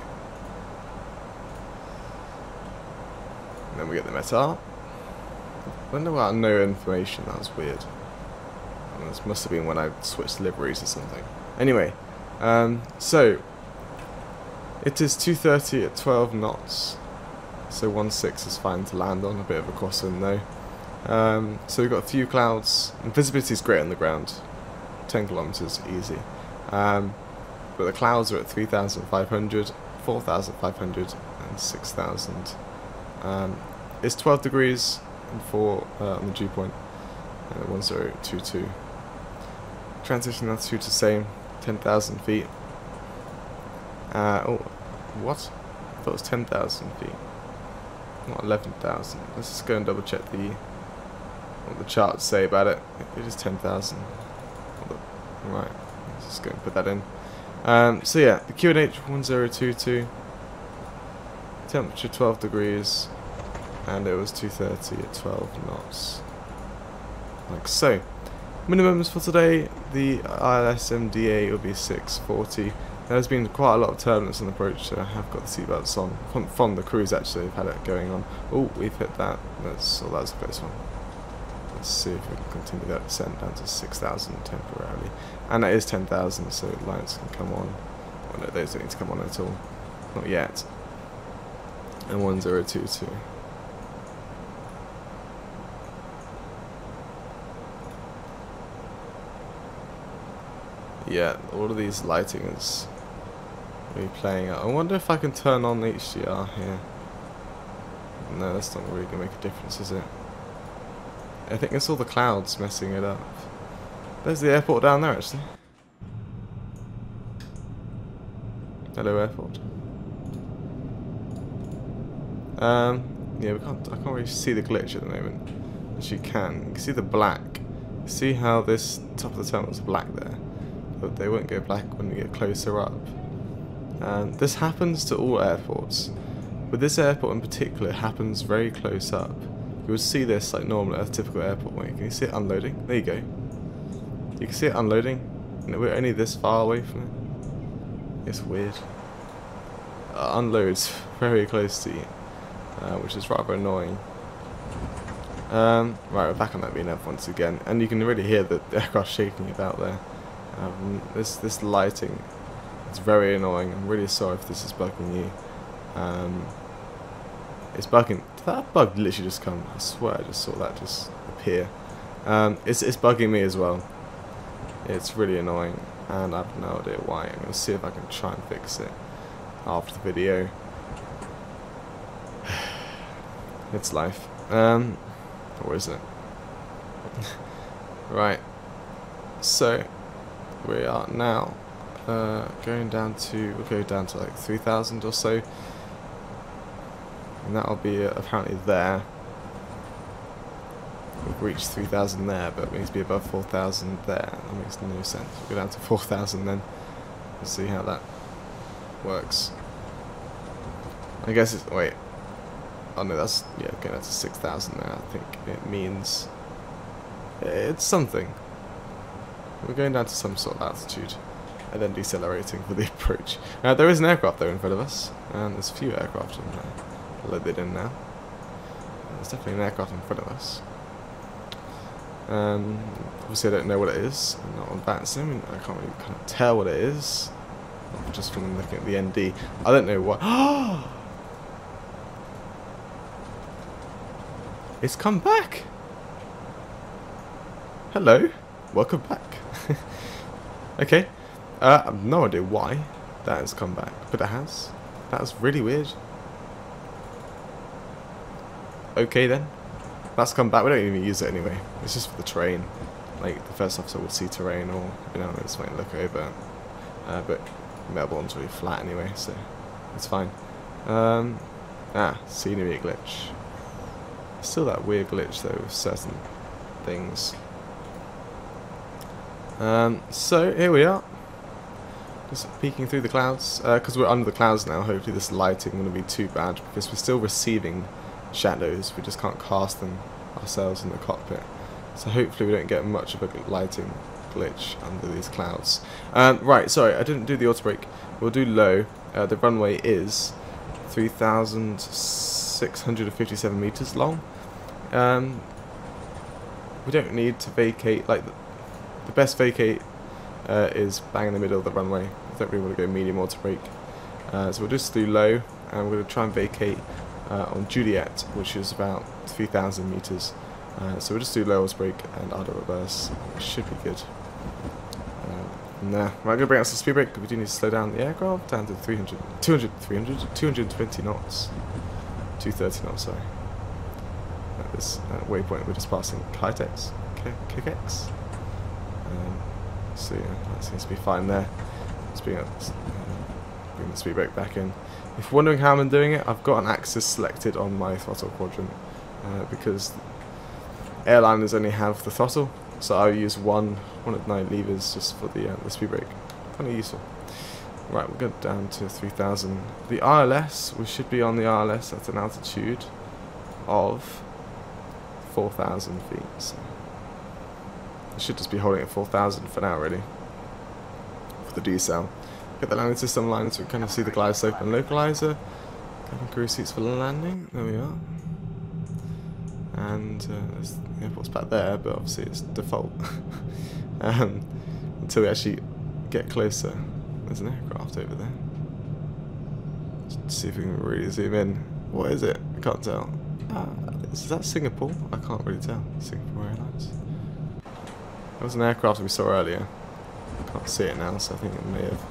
And then we get the metal. I don't know about no information, that was weird. This must have been when I switched liveries or something. Anyway, so it is 2:30 at 12 knots. So 1-6 is fine to land on, a bit of a crosswind though. So we've got a few clouds, and visibility is great on the ground. 10 kilometers, easy. But the clouds are at 3,500, 4,500 and 6,000. It's 12 degrees and 4 on the dew point, 1022. Transition altitude the same, 10,000 feet. Oh, what? I thought it was 10,000 feet, not 11,000. Let's just go and double check what the charts say about it. It is 10,000. Right, let's just go and put that in. So yeah, the QNH 1022, temperature 12 degrees, and it was 2:30 at 12 knots. Like so. Minimums for today, the ILS MDA will be 640. There's been quite a lot of turbulence on the approach, so I have got the seatbelts on. From the cruise actually, they've had it going on. Oh, we've hit that. That was a close one. Let's see if we can continue that descent down to 6,000 temporarily. And that is 10,000, so lights can come on. Oh no, those don't need to come on at all. Not yet. And 1022. Yeah, all of these lighting is really playing out. I wonder if I can turn on the HDR here. No, that's not really going to make a difference, is it? I think it's all the clouds messing it up. There's the airport down there, actually. Hello, airport. Yeah, I can't really see the glitch at the moment. As you can see the black. See how this top of the terminal is black there? But they won't go black when we get closer up. This happens to all airports. But this airport in particular happens very close up. You would see this like normally at a typical airport. Wait, can you see it unloading? There you go. You can see it unloading. And we're only this far away from it. It's weird. Unloads very close to you, which is rather annoying. Right, we're back on that VNAV once again, and you can really hear the aircraft shaking about there. This lighting, it's very annoying. I'm really sorry if this is bugging you. It's bugging. Did that bug literally just come? I swear I just saw that just appear. It's bugging me as well. It's really annoying, and I have no idea why. I'm going to see if I can try and fix it after the video. It's life. Or is it? Right. So we are now going down to, we'll go down to like 3,000 or so, and that'll be apparently there. We've reached 3,000 there, but it needs to be above 4,000 there. That makes no sense. We'll go down to 4,000 then. We'll see how that works. I guess it's, wait. Oh no, that's, yeah, going down to 6,000 now. I think it means it's something. We're going down to some sort of altitude and then decelerating for the approach. There is an aircraft there in front of us, and there's a few aircraft in there loaded in now. There's definitely an aircraft in front of us. Obviously I don't know what it is. I'm not on that sim. I can't really kind of tell what it is. Just from looking at the ND. I don't know what. It's come back! Hello, welcome back. Okay, I have no idea why that has come back, but it has. That's really weird. Okay then, that's come back. We don't even use it anyway. It's just for the terrain. Like the first officer will see terrain, or you know, it's might look over. But Melbourne's really flat anyway, so it's fine. Scenery glitch. Still that weird glitch though with certain things. So here we are, just peeking through the clouds, because we're under the clouds now. Hopefully this lighting won't be too bad, because we're still receiving shadows, we just can't cast them ourselves in the cockpit, so hopefully we don't get much of a lighting glitch under these clouds. Right, sorry, I didn't do the auto brake. We'll do low. The runway is 3,657 meters long. We don't need to vacate. Like the best vacate is bang in the middle of the runway. I don't really want to go medium auto brake, so we'll just do low, and we're going to try and vacate on Juliet, which is about 3,000 meters. So we'll just do low auto brake and auto reverse. It should be good. Right, I'm going to bring out some speed brake. We do need to slow down the aircraft down to 220 knots. 230 knots, sorry. At this waypoint, we're just passing Kitex. KX. So yeah, that seems to be fine there. Let's bring the speed brake back in. If you're wondering how I'm doing it, I've got an axis selected on my throttle quadrant because airliners only have the throttle, so I use one of 9 levers just for the speed brake. Kind of useful. Right, we'll go down to 3,000. The RLS, we should be on the RLS at an altitude of 4,000 feet. So I should just be holding at 4,000 for now, really, for the decel. Get the landing system aligned so we kind of see the glide slope and localizer. Cabin crew seats for landing. There we are. And there's the airport's back there, but obviously it's default. Until we actually get closer. There's an aircraft over there. Let's see if we can really zoom in. What is it? I can't tell. Is that Singapore? I can't really tell. Singapore Airlines. There was an aircraft we saw earlier. I can't see it now, so I think it may have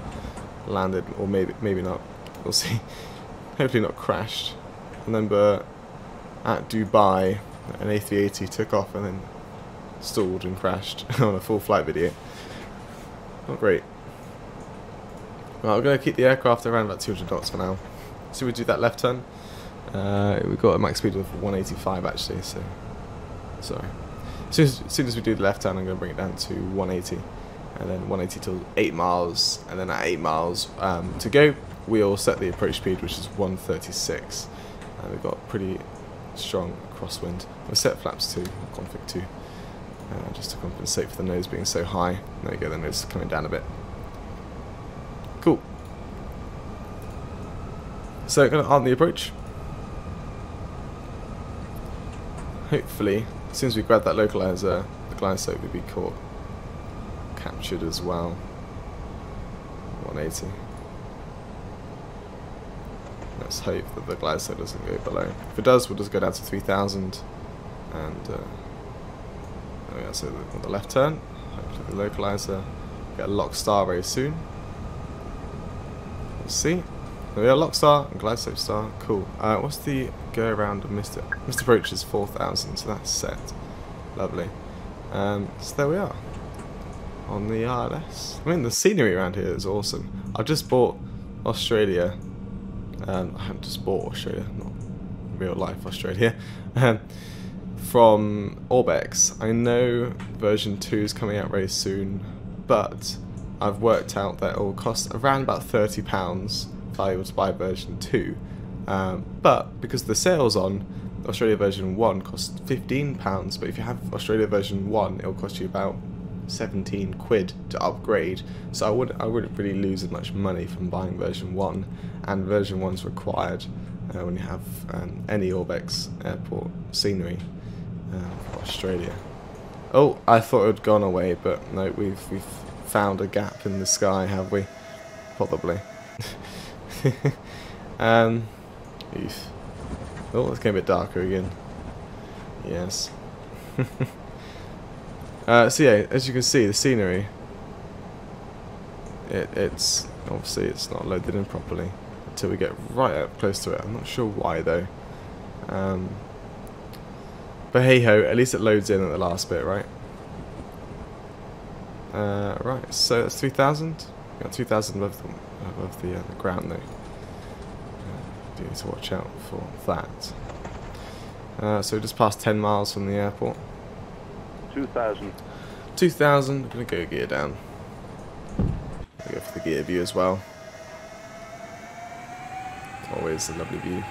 landed, or maybe not. We'll see. Hopefully not crashed. I remember at Dubai, an A380 took off and then stalled and crashed on a full flight video. Not great. Well, we're going to keep the aircraft around about 200 knots for now. So we do that left turn. We've got a max speed of 185 actually, so sorry. As soon as we do the left turn, I'm going to bring it down to 180, and then 180 till 8 miles, and then at 8 miles to go, we'll set the approach speed, which is 136. And we've got pretty strong crosswind. We'll set flaps 2, config 2, just to compensate for the nose being so high. There you go, the nose is coming down a bit. Cool. So going to arm the approach. Hopefully, as soon as we grab that localizer, the glide slope will be captured as well. 180. Let's hope that the glide slope doesn't go below. If it does, we'll just go down to 3,000. And there we are. So on the left turn, hopefully the localizer get a lock star very soon. We'll see. There we are, lock star and glide slope star. Cool. What's the go around of Mr. Approach is 4,000, so that's set. Lovely. So there we are on the RLS. I mean, the scenery around here is awesome. I've just bought Australia. I haven't just bought Australia, not real life Australia. From Orbx. I know version 2 is coming out very soon, but I've worked out that it will cost around about £30 if I were to buy version 2. But because the sale's on, Australia version 1 costs £15, but if you have Australia version 1, it'll cost you about 17 quid to upgrade. So I wouldn't really lose as much money from buying version 1, and version 1's required when you have any Orbx airport scenery for Australia. Oh, I thought it had gone away, but no, we've found a gap in the sky, have we? Probably. Oh, it's getting a bit darker again. Yes. So yeah, as you can see, the scenery, it's obviously it's not loaded in properly until we get right up close to it. I'm not sure why though. But hey ho, at least it loads in at the last bit, right? Right, so that's 3,000. Got 2,000 above the ground though. Do need to watch out for that. So just past 10 miles from the airport. 2,000. 2,000. I'm gonna go gear down. I'll go for the gear view as well. Always a lovely view.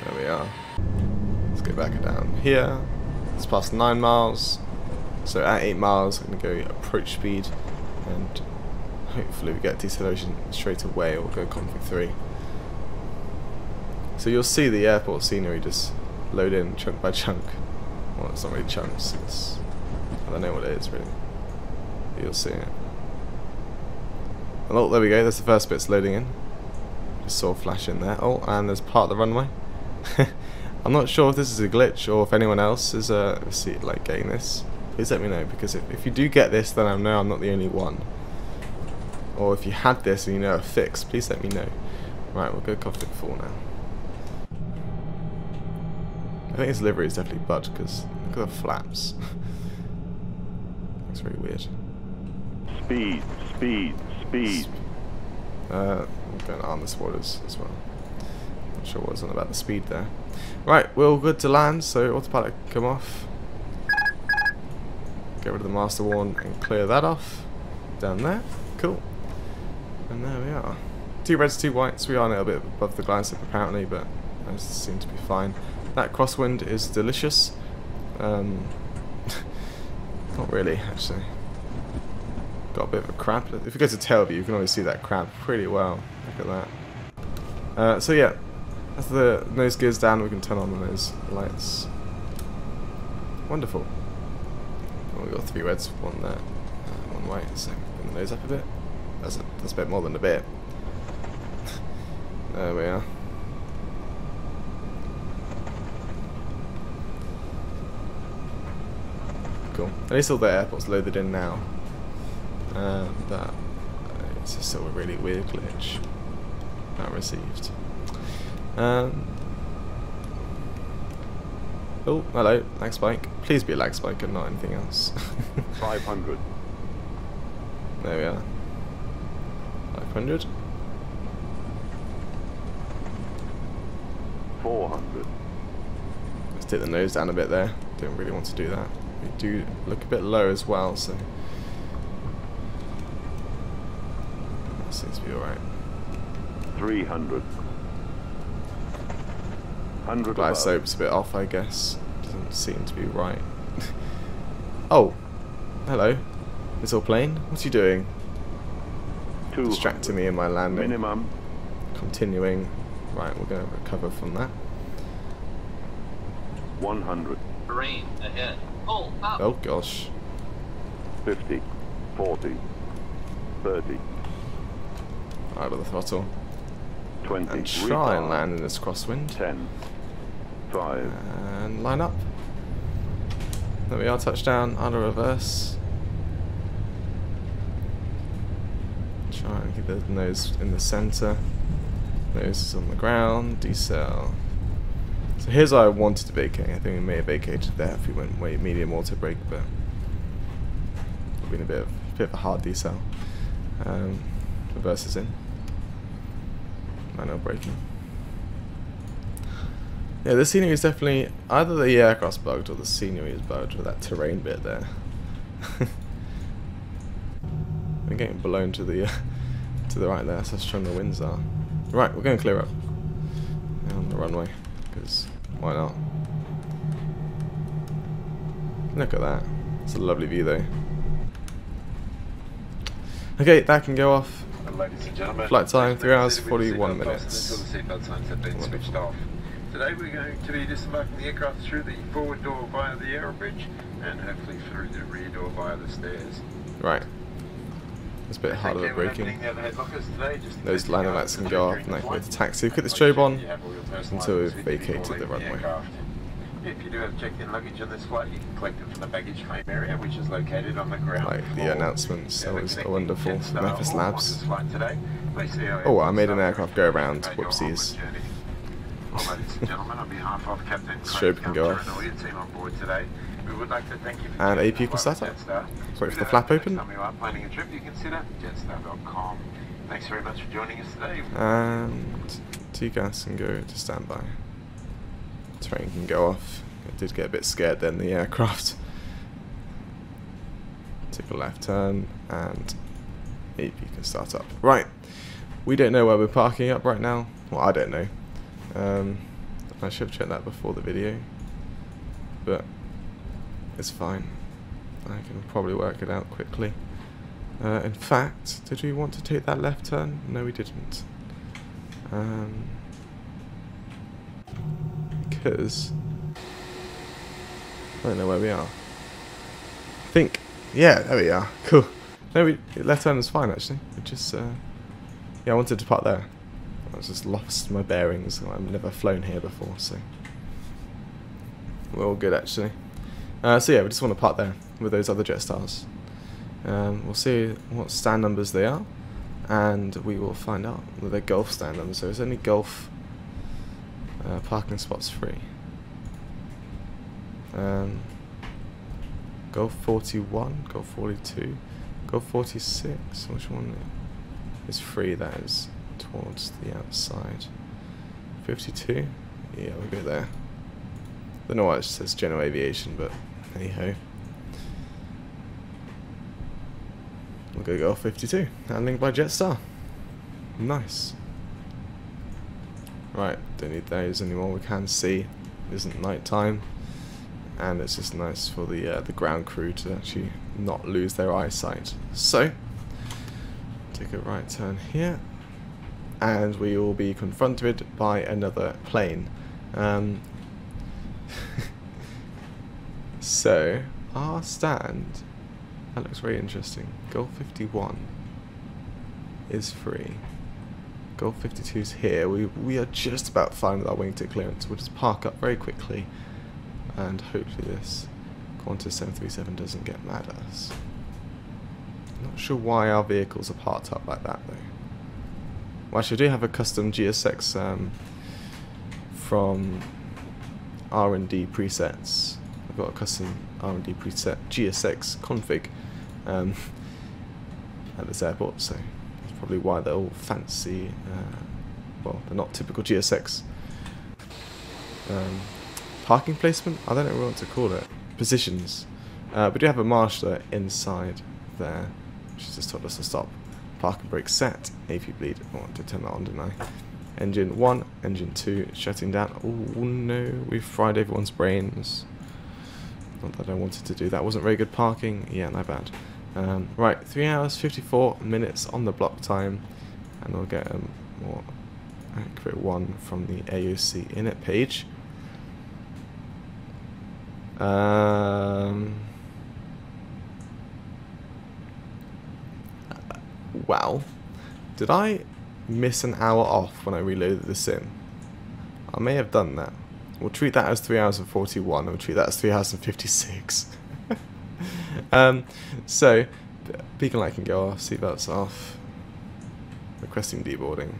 There we are. Let's go back down here. It's past 9 miles. So at 8 miles, I'm gonna go approach speed, and hopefully we get deceleration straight away, or go config 3. So you'll see the airport scenery just load in chunk by chunk. Well, it's not really chunks. It's, I don't know what it is really. You'll see it. Oh, there we go. That's the first bit's loading in. Just saw a flash in there. Oh, and there's part of the runway. I'm not sure if this is a glitch or if anyone else is like getting this. Please let me know, because if you do get this, then I know I'm not the only one. Or if you had this and you know a fix, please let me know. Right, we'll go config 4 now. I think his livery is definitely bugged because look at the flaps. Looks very weird. Speed, speed, speed. I'm going to arm the spoilers as well. Not sure what was on about the speed there. Right, we're all good to land, so autopilot come off. Get rid of the master warn and clear that off. Down there. Cool. And there we are. 2 reds, 2 whites. We are a little bit above the glide slope apparently, but those seem to be fine. That crosswind is delicious. Not really, actually. Got a bit of a crab. If you go to tail view, you can always see that crab pretty well. Look at that. So yeah, as the nose gears down, we can turn on the nose lights. Wonderful. Oh, we've got 3 reds, 1 there, 1 white. So bring the nose up a bit. That's a bit more than a bit. There we are. Cool. At least all the airport's loaded in now. But it's still a really weird glitch. Not received. Oh, hello, lag spike. Please be a lag spike and not anything else. 500. There we are. 500. 400. Let's take the nose down a bit there. Don't really want to do that. We do look a bit low as well, so that seems to be alright. 300. 100. Glide slope's a bit off, I guess. Doesn't seem to be right. Oh, hello. Little plane. What's you doing? Distracting me in my landing. Minimum. Continuing. Right, we're going to recover from that. 100. Terrain ahead. Pull up. Oh gosh. 50. 40. 30. Out of the throttle. 20. And try and land in this crosswind. 10. 5. And line up. There we are, touchdown, under reverse. Try and keep the nose in the centre. Nose is on the ground, decel. So here's where I wanted to vacate. I think we may have vacated there if we went way medium auto brake, but it would have been a bit of a hard decel. Reverse is in. Manual braking. Yeah, the scenery is definitely either the aircraft's bugged or the scenery is bugged with that terrain bit there. I'm getting blown to the right there, so how strong the winds are. Right, we're going to clear up on the runway, because why not? Look at that. It's a lovely view though. Okay, that can go off. Ladies and gentlemen, Flight time 3 hours 41 until minutes. the seatbelt signs have been switched off. Today we're going to be disembarking the aircraft through the forward door via the aero bridge and hopefully through the rear door via the stairs. Right. It's a bit harder Okay, at we're braking. opening the overhead lockers today, just Those testing landing out lights can the go off during and I the can go to flight. taxi. Put the Make strobe sure on you have all your personal until we've items with you before vacated the leaving runway. aircraft. If you do have checked-in luggage on this flight, you can collect it from the baggage claim area, which is located on the ground Like floor. the announcements, always wonderful. Jetstar MFSLabs. flight today. Please see our Oh, I made an staff aircraft go around. about your Whoopsies. onward journey. Well, ladies and gentlemen, on behalf of Captain Strobe can go off. and all your team on board today, we would like to thank you for And choosing AP to can fly start with up. Jetstar. Let's wait for the We flap hope open. Next time you are planning a trip, you consider jetstar.com. Thanks very much for joining us today. And T-gas can go to standby. Train can go off. I did get a bit scared then, the aircraft. Take a left turn and AP can start up. Right, we don't know where we're parking up right now. Well, I don't know. I should have checked that before the video, but it's fine. I can probably work it out quickly. In fact, did we want to take that left turn? No, we didn't. Because I don't know where we are. I think, yeah, there we are. Cool. No, left turn is fine actually. It just, yeah, I wanted to park there. I was just lost my bearings. I've never flown here before, so we're all good actually. So yeah, we just want to park there with those other Jetstars. We'll see what stand numbers they are, and we will find out whether they're Gulf stand numbers. So is any Gulf parking spots free? Gulf 41, Gulf 42, Gulf 46. Which one is free? That is towards the outside. 52. Yeah, we'll go there. Don't know why it says General Aviation, but hey ho. We'll go Gulf 52. Handling by Jetstar. Nice. Right, don't need those anymore. We can see it isn't night time, and it's just nice for the ground crew to actually not lose their eyesight. So, take a right turn here, and we will be confronted by another plane. So, our stand, that looks very interesting. Gulf 51 is free. Gulf 52 is here. We are just about fine with our wingtip clearance. We'll just park up very quickly, and hopefully this Qantas 737 doesn't get mad at us. Not sure why our vehicles are parked up like that though. Well, actually, I do have a custom GSX from R&D presets. I've got a custom R&D preset GSX config at this airport, so that's probably why they're all fancy. Well, they're not typical GSX parking placement. I don't know what to call it. Positions. We do have a marshaller inside there. She's just told us to stop. Parking brake set. AP bleed. I want to turn that on, didn't I? Engine 1, engine 2, shutting down. Oh no, we've fried everyone's brains. Not that I wanted to do that. Wasn't very good parking. Yeah, not bad. Right, 3 hours 54 minutes on the block time, and we'll get a more accurate one from the AOC init page. Wow, did I miss an hour off when I reloaded the sim? I may have done that. We'll treat that as 3 hours and 41, and we'll treat that as 3 hours and 56. So, beacon light can go off, seatbelts off, requesting deboarding.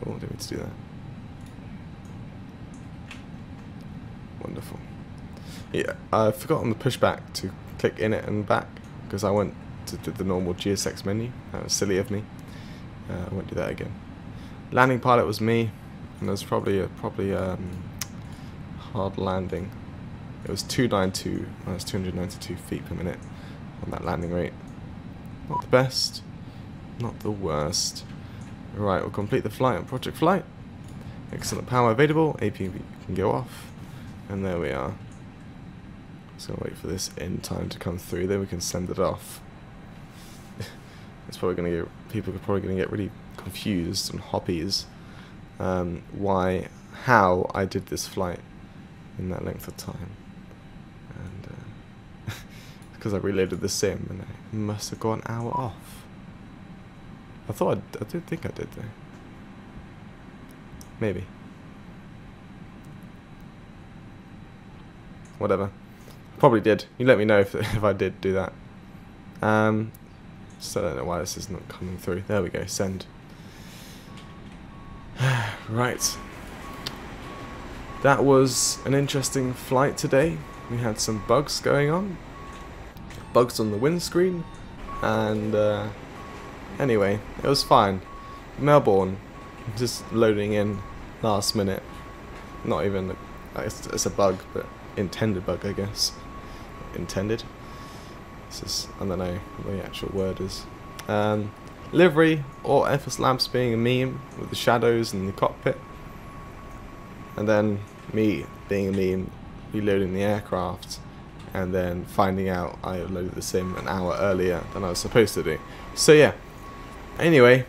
Oh, didn't mean to do that. Wonderful. Yeah, I forgot on the pushback to click in it and back, because I went to the normal GSX menu. That was silly of me. I won't do that again. Landing pilot was me, and there's probably hard landing. It was 292, that's 292 feet per minute on that landing rate. Not the best, not the worst. Right, we'll complete the flight on Project Flight. Excellent power available. AP can go off, and there we are. Just gonna wait for this end time to come through, then we can send it off. It's probably gonna get, people are probably gonna get really confused and hoppies how I did this flight in that length of time, and because I reloaded the sim and I must have got an hour off. I did think I did though. Maybe. Whatever. Probably did. You let me know if I did do that. Still don't know why this is not coming through. There we go. Send. Right. That was an interesting flight today. We had some bugs going on. Bugs on the windscreen. And anyway, it was fine. Melbourne, just loading in last minute. Not even, it's a bug, but intended bug, I guess. Intended? It's just, I don't know what the actual word is. Livery, or FSLabs being a meme with the shadows in the cockpit. And then me being a meme, reloading the aircraft, and then finding out I loaded the sim an hour earlier than I was supposed to do. So yeah, anyway,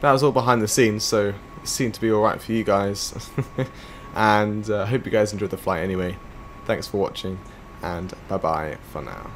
that was all behind the scenes, so it seemed to be alright for you guys. And I hope you guys enjoyed the flight anyway. Thanks for watching, and bye bye for now.